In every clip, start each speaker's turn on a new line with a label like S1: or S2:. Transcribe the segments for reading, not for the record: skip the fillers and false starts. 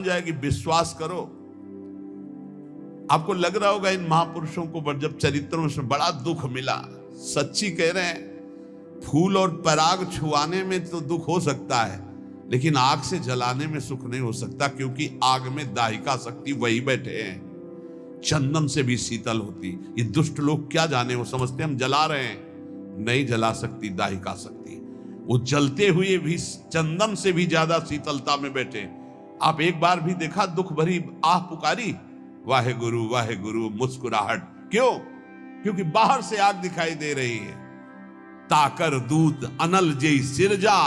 S1: जाएगी। विश्वास करो। आपको लग रहा होगा इन महापुरुषों को जब चरित्रों में बड़ा दुख मिला, सच्ची कह रहे हैं। फूल और पराग छुआने में तो दुख हो सकता है, लेकिन आग से जलाने में सुख नहीं हो सकता, क्योंकि आग में दाहिका शक्ति वही बैठे हैं। चंदन से भी शीतल होती। ये दुष्ट लोग क्या जाने, वो समझते हम जला रहे हैं, नहीं जला सकती दाहिका शक्ति। वो जलते हुए भी चंदन से भी ज्यादा शीतलता में बैठे। आप एक बार भी देखा दुख भरी आह पुकारी, वाहे गुरु मुस्कुराहट। क्यों? क्योंकि बाहर से आग दिखाई दे रही है। ताकर दूत अनल जय सिरजा,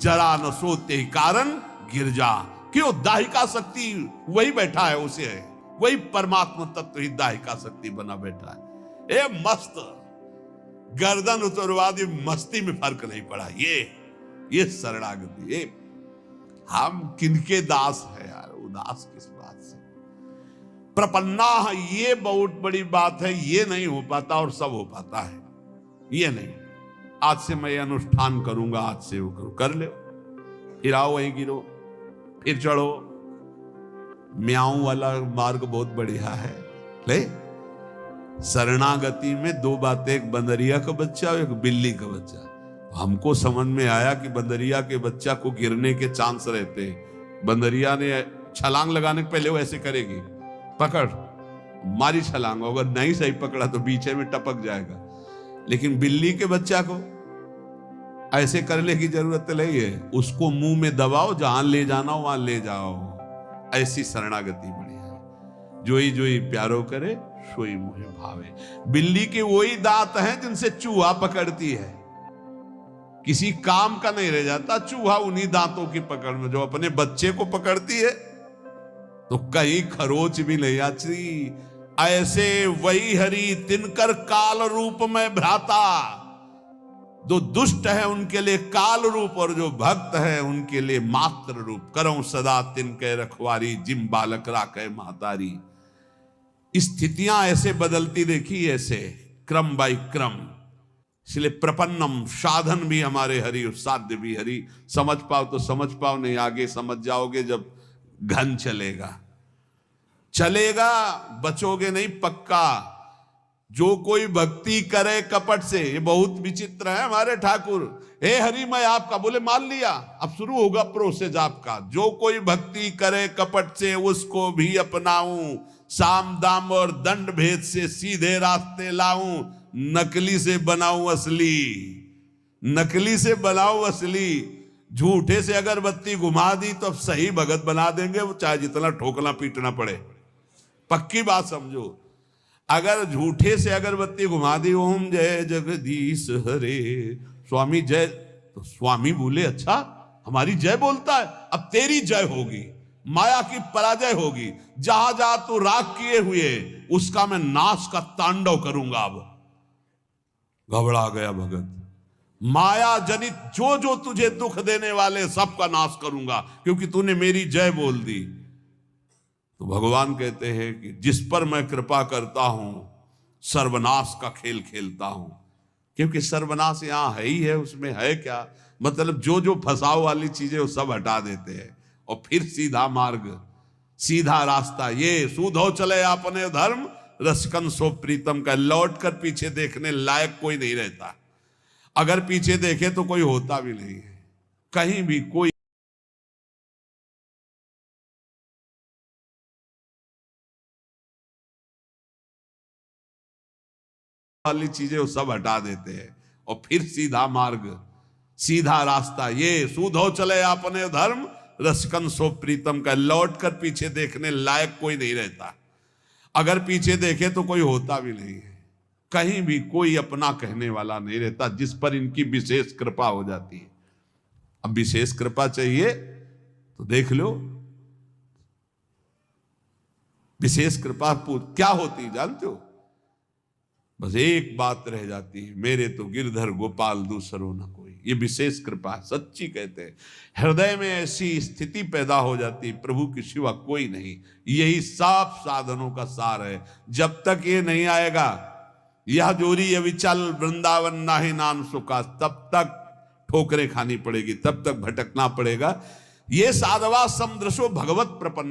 S1: जरा न सोते कारण गिरजा। क्यों? दाहिका शक्ति वही बैठा है, उसे है वही परमात्मा तत्व ही दाहिका शक्ति बना बैठा है। ए मस्त गर्दन उतरवा दी, मस्ती में फर्क नहीं पड़ा। ये शरणागति। ये हम किनके दास है यार, उदास किस बात से। प्रपन्ना, ये बहुत बड़ी बात है। ये नहीं हो पाता और सब हो पाता है। ये नहीं, आज से मैं अनुष्ठान करूंगा, आज से वो करो, कर ले, फिर आओ वहीं गिरो, फिर चढ़ो। म्याऊं वाला मार्ग बहुत बढ़िया है। ले, शरणागति में दो बातें, एक बंदरिया का बच्चा और एक बिल्ली का बच्चा। हमको समझ में आया कि बंदरिया के बच्चा को गिरने के चांस रहते हैं। बंदरिया ने छलांग लगाने के पहले वो ऐसे करेगी, पकड़, मारी छलांग, अगर नहीं सही पकड़ा तो बीचे में टपक जाएगा। लेकिन बिल्ली के बच्चा को ऐसे करने की जरूरत नहीं है, उसको मुंह में दबाओ, जहां ले जाना हो वहां ले जाओ। ऐसी शरणागति बढ़िया है। जोई जोई प्यारो करे, सोई मुहे भावे। बिल्ली के वही दांत हैं जिनसे चूहा पकड़ती है, किसी काम का नहीं रह जाता चूहा उन्हीं दांतों की पकड़ में। जो अपने बच्चे को पकड़ती है तो कहीं खरोच भी नहीं आती। ऐसे वही हरि तिनकर काल रूप में भ्राता। जो दुष्ट है उनके लिए काल रूप, और जो भक्त है उनके लिए मात्र रूप। करो सदा तिनके रखवारी, जिम बालक राखे महतारी। स्थितियां ऐसे बदलती देखी, ऐसे क्रम बाई क्रम। इसलिए प्रपन्नम, साधन भी हमारे हरि और साध्य भी हरि। समझ पाओ तो समझ पाओ, नहीं आगे समझ जाओगे जब घन चलेगा, बचोगे नहीं पक्का। जो कोई भक्ति करे कपट से, ये बहुत विचित्र है हमारे ठाकुर। हे हरि मैं आपका, बोले मान लिया, अब शुरू होगा प्रोसेस आपका। जो कोई भक्ति करे कपट से, उसको भी अपनाऊं। साम दाम और दंड भेद से सीधे रास्ते लाऊं। नकली से बनाऊं असली, नकली से बनाऊं असली। झूठे से अगरबत्ती घुमा दी तो अब सही भगत बना देंगे, वो चाहे जितना ठोकना पीटना पड़े। पक्की बात समझो। अगर झूठे से अगरबत्ती घुमा दी, ओम जय जगदीश हरे स्वामी जय, तो स्वामी बोले अच्छा हमारी जय बोलता है, अब तेरी जय होगी, माया की पराजय होगी। जहां जहां तू राग किए हुए उसका मैं नाश का तांडव करूंगा। अब घबरा गया भगत। माया जनित जो जो तुझे दुख देने वाले सबका नाश करूंगा, क्योंकि तूने मेरी जय बोल दी। तो भगवान कहते हैं कि जिस पर मैं कृपा करता हूं, सर्वनाश का खेल खेलता हूं। क्योंकि सर्वनाश यहां है ही है, उसमें है क्या, मतलब जो जो फंसाव वाली चीजें वो सब हटा देते हैं, और फिर सीधा मार्ग, सीधा रास्ता। ये सूधो चले अपने धर्म, रसकन सो प्रीतम का। लौट कर पीछे देखने लायक कोई नहीं रहता। अगर पीछे देखे तो कोई होता भी नहीं है कहीं भी। कोई वाली चीजें वो सब हटा देते हैं, और फिर सीधा मार्ग, सीधा रास्ता। ये सूधो चले अपने धर्म, रसकन सो प्रीतम का। लौट कर पीछे देखने लायक कोई नहीं रहता। अगर पीछे देखे तो कोई होता भी नहीं है कहीं भी। कोई अपना कहने वाला नहीं रहता, जिस पर इनकी विशेष कृपा हो जाती है। अब विशेष कृपा चाहिए तो देख लो। विशेष कृपा क्या होती है जानते हो? बस एक बात रह जाती है, मेरे तो गिरधर गोपाल दूसरो न कोई। ये विशेष कृपा है, सच्ची कहते हैं। हृदय में ऐसी स्थिति पैदा हो जाती, प्रभु के सिवा कोई नहीं। यही सब साधनों का सार है। जब तक ये नहीं आएगा, यह जोरी अविचल वृंदावन नाहि नाम सुखा, तब तक ठोकरें खानी पड़ेगी, तब तक भटकना पड़ेगा। ये साधवा समदृशो भगवत प्रपन्न।